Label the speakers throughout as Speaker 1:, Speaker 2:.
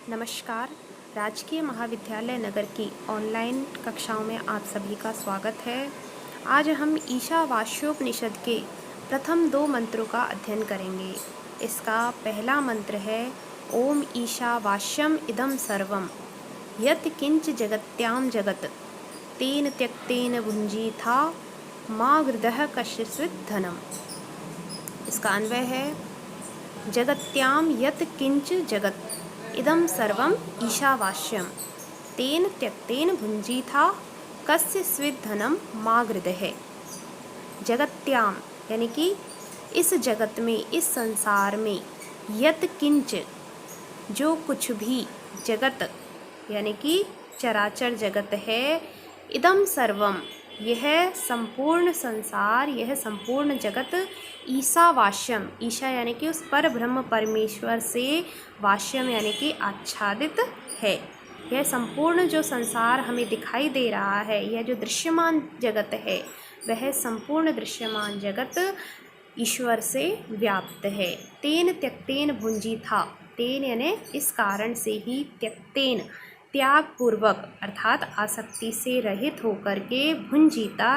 Speaker 1: नमस्कार। राजकीय महाविद्यालय नगर की ऑनलाइन कक्षाओं में आप सभी का स्वागत है। आज हम ईशावास्योपनिषद के प्रथम 2 मंत्रों का अध्ययन करेंगे। इसका पहला मंत्र है ओम ईशावास्यम इदं सर्वम यत् किंच जगत्याम जगत तेन त्यक्तेन भुंजीथा मा गृधः कश्चित् धनम। इसका अन्वय है जगत्याम यत् किंच जगत इदं सर्वम ईशावास्यम तेन त्यक्तेन भुंजीथा कस्य स्विद् धनम मा गृधः। जगत्याम यानी कि इस जगत में, इस संसार में, यत् किंच जो कुछ भी, जगत यानी कि चराचर जगत है, इदं सर्वम यह संपूर्ण संसार, यह संपूर्ण जगत, ईशावास्यम ईशा यानी कि उस पर ब्रह्म परमेश्वर से, वास्यम यानी कि आच्छादित है। यह संपूर्ण जो संसार हमें दिखाई दे रहा है, यह जो दृश्यमान जगत है, वह संपूर्ण दृश्यमान जगत ईश्वर से व्याप्त है। तेन त्यक्तेन भुंजीथा, तेन यानी इस कारण से ही, त्यक्तेन त्याग पूर्वक अर्थात आसक्ति से रहित होकर के, भुंजीता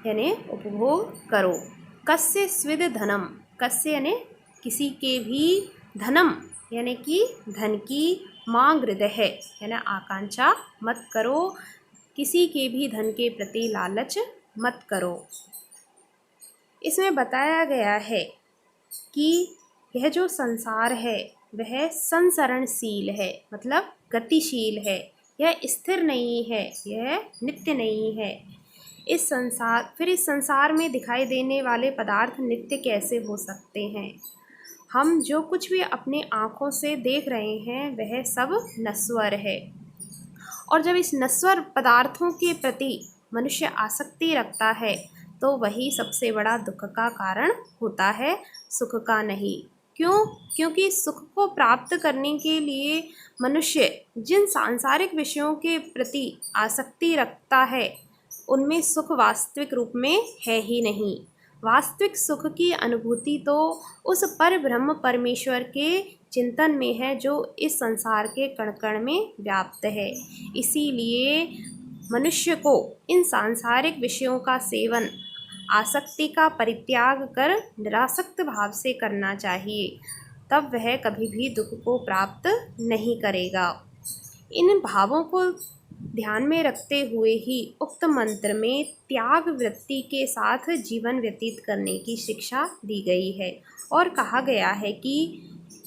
Speaker 1: यानी उपभोग करो। कस्य स्विद धनम, कस्य यानी किसी के भी, धनम यानी कि धन की, मां गृधः यानी आकांक्षा मत करो, किसी के भी धन के प्रति लालच मत करो। इसमें बताया गया है कि यह जो संसार है वह संसरणशील है, मतलब गतिशील है, यह स्थिर नहीं है, यह नित्य नहीं है। इस संसार में दिखाई देने वाले पदार्थ नित्य कैसे हो सकते हैं? हम जो कुछ भी अपने आँखों से देख रहे हैं वह सब नश्वर है, और जब इस नश्वर पदार्थों के प्रति मनुष्य आसक्ति रखता है तो वही सबसे बड़ा दुख का कारण होता है, सुख का नहीं। क्यों? क्योंकि सुख को प्राप्त करने के लिए मनुष्य जिन सांसारिक विषयों के प्रति आसक्ति रखता है उनमें सुख वास्तविक रूप में है ही नहीं। वास्तविक सुख की अनुभूति तो उस पर ब्रह्म परमेश्वर के चिंतन में है जो इस संसार के कण कण में व्याप्त है। इसीलिए मनुष्य को इन सांसारिक विषयों का सेवन आसक्ति का परित्याग कर निरासक्त भाव से करना चाहिए, तब वह कभी भी दुख को प्राप्त नहीं करेगा। इन भावों को ध्यान में रखते हुए ही उक्त मंत्र में त्याग वृत्ति के साथ जीवन व्यतीत करने की शिक्षा दी गई है, और कहा गया है कि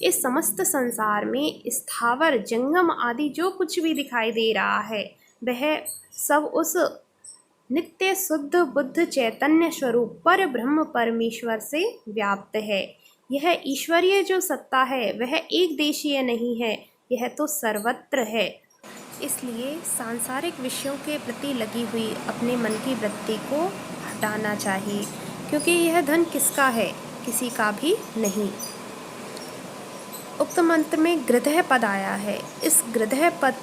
Speaker 1: इस समस्त संसार में स्थावर जंगम आदि जो कुछ भी दिखाई दे रहा है वह सब उस नित्य शुद्ध बुद्ध चैतन्य स्वरूप पर ब्रह्म परमेश्वर से व्याप्त है। यह ईश्वरीय जो सत्ता है वह एक देशीय नहीं है, यह तो सर्वत्र है। इसलिए सांसारिक विषयों के प्रति लगी हुई अपने मन की वृत्ति को हटाना चाहिए, क्योंकि यह धन किसका है? किसी का भी नहीं। उक्त मंत्र में गृधः पद आया है। इस गृधः पद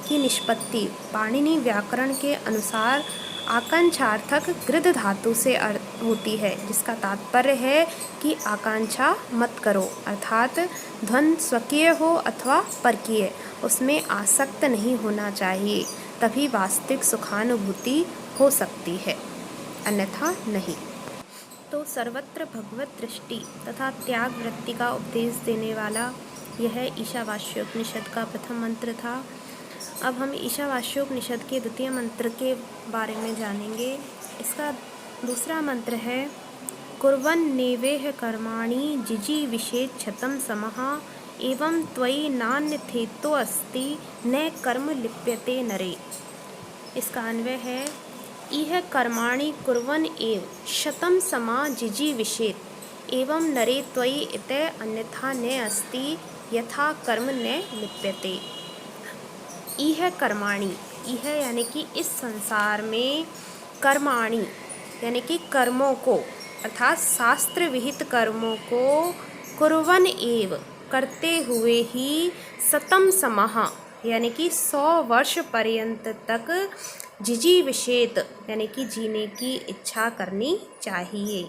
Speaker 1: की निष्पत्ति पाणिनि व्याकरण के अनुसार आकांक्षार्थक गृध धातु से होती है, जिसका तात्पर्य है कि आकांक्षा मत करो, अर्थात धन स्वकीय हो अथवा परकीय, उसमें आसक्त नहीं होना चाहिए, तभी वास्तविक सुखानुभूति हो सकती है, अन्यथा नहीं। तो सर्वत्र भगवत दृष्टि तथा त्याग वृत्ति का उपदेश देने वाला यह ईशावास्योपनिषद का प्रथम मंत्र था। अब हम ईशावास्योपनिषद के द्वितीय मंत्र के बारे में जानेंगे। इसका दूसरा मंत्र है कुर्वन्नेवेह कर्माणि जिजीविषेत् क्षतं समः एवं त्वयि नान्यथेतोऽस्ति न कर्म लिप्यते नरे। इसका अन्वय है इह कर्माणि कुर्वन् एव शतं समा जिजीविषेत् एवं नरे त्वयि इत अन्यथा न अस्ति यथा कर्म न लिप्यते। इह कर्माणि, इह यानी कि इस संसार में, कर्माणि यानी कि कर्मों को, अर्थात शास्त्र विहित कर्मों को, कुर्वन् एव करते हुए ही, शतं समः यानी कि 100 वर्ष पर्यंत तक, जिजीविषेत् यानी कि जीने की इच्छा करनी चाहिए,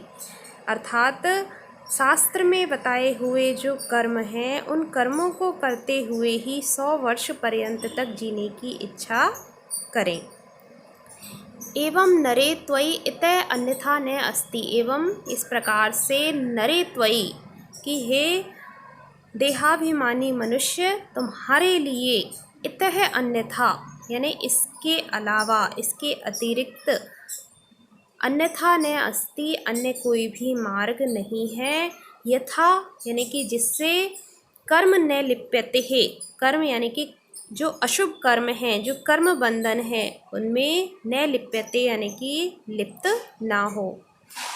Speaker 1: अर्थात शास्त्र में बताए हुए जो कर्म हैं उन कर्मों को करते हुए ही 100 वर्ष पर्यंत तक जीने की इच्छा करें। एवं नरे त्वयि इतः अन्यथा न अस्ति। एवं इस प्रकार से नरे त्वयि कि हे देहाभिमानी मनुष्य, तुम्हारे लिए इतः अन्यथा यानी इसके अलावा, इसके अतिरिक्त, अन्यथा न अस्ति अन्य कोई भी मार्ग नहीं है। यथा यानी कि जिससे कर्म न लिप्यते है, कर्म यानी कि जो अशुभ कर्म हैं, जो कर्म बंधन है, उनमें न लिप्यते यानी कि लिप्त ना हो।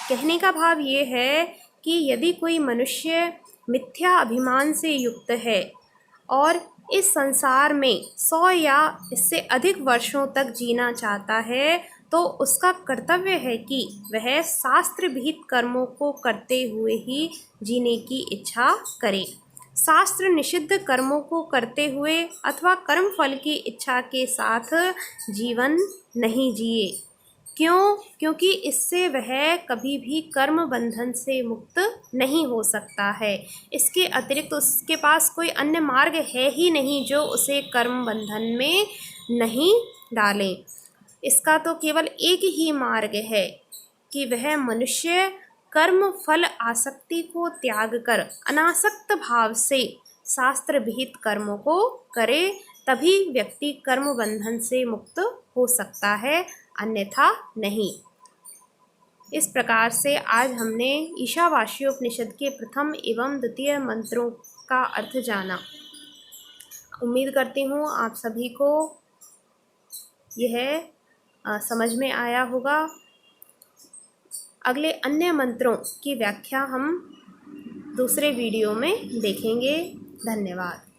Speaker 1: कहने का भाव ये है कि यदि कोई मनुष्य मिथ्या अभिमान से युक्त है और इस संसार में 100 या इससे अधिक वर्षों तक जीना चाहता है, तो उसका कर्तव्य है कि वह शास्त्र विहित कर्मों को करते हुए ही जीने की इच्छा करे। शास्त्र निषिद्ध कर्मों को करते हुए अथवा कर्म फल की इच्छा के साथ जीवन नहीं जिए। क्यों? क्योंकि इससे वह कभी भी कर्म बंधन से मुक्त नहीं हो सकता है। इसके अतिरिक्त उसके पास कोई अन्य मार्ग है ही नहीं जो उसे कर्म बंधन में नहीं डालें। इसका तो केवल एक ही मार्ग है कि वह मनुष्य कर्म फल आसक्ति को त्याग कर अनासक्त भाव से शास्त्र विहित कर्मों को करे, तभी व्यक्ति कर्म बंधन से मुक्त हो सकता है, अन्यथा नहीं। इस प्रकार से आज हमने ईशावास्योपनिषद के प्रथम एवं द्वितीय मंत्रों का अर्थ जाना। उम्मीद करती हूँ आप सभी को यह समझ में आया होगा। अगले अन्य मंत्रों की व्याख्या हम दूसरे वीडियो में देखेंगे। धन्यवाद।